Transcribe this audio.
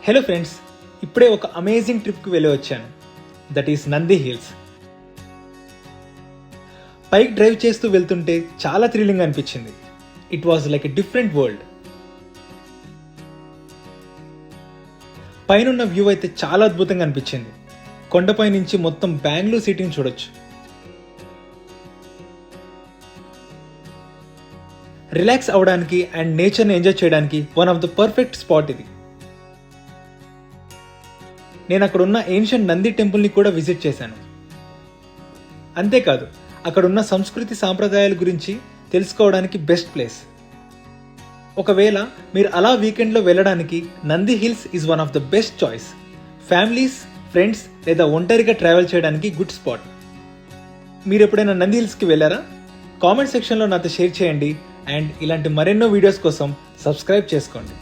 Hello friends, ఇప్పుడే ఒక amazing ట్రిప్కి వెళ్ళి వచ్చాను. That is Nandi hills. Bike drive చేస్తూ వెళ్తుంటే చాలా థ్రిల్లింగ్ అనిపించింది. It was like a different world. పైనున్న వ్యూ అయితే చాలా అద్భుతంగా అనిపించింది. కొండపై నుంచి మొత్తం బెంగళూరు సిటీని చూడొచ్చు. రిలాక్స్ అవడానికి అండ్ నేచర్ని ఎంజాయ్ చేయడానికి one of the perfect spot ఇది. నేను అక్కడ ఉన్న ఏన్షియంట్ నంది టెంపుల్ని కూడా విజిట్ చేశాను. అంతేకాదు, అక్కడ ఉన్న సంస్కృతి సాంప్రదాయాల గురించి తెలుసుకోవడానికి బెస్ట్ ప్లేస్. ఒకవేళ మీరు అలా వీకెండ్లో వెళ్ళడానికి Nandi hills is one of the best choice. Families, friends లేదా ఒంటరిగా ట్రావెల్ చేయడానికి గుడ్ స్పాట్. మీరు ఎప్పుడైనా నంది హిల్స్కి వెళ్ళారా? కామెంట్ సెక్షన్లో నాతో షేర్ చేయండి. అండ్ ఇలాంటి మరెన్నో వీడియోస్ కోసం సబ్స్క్రైబ్ చేసుకోండి.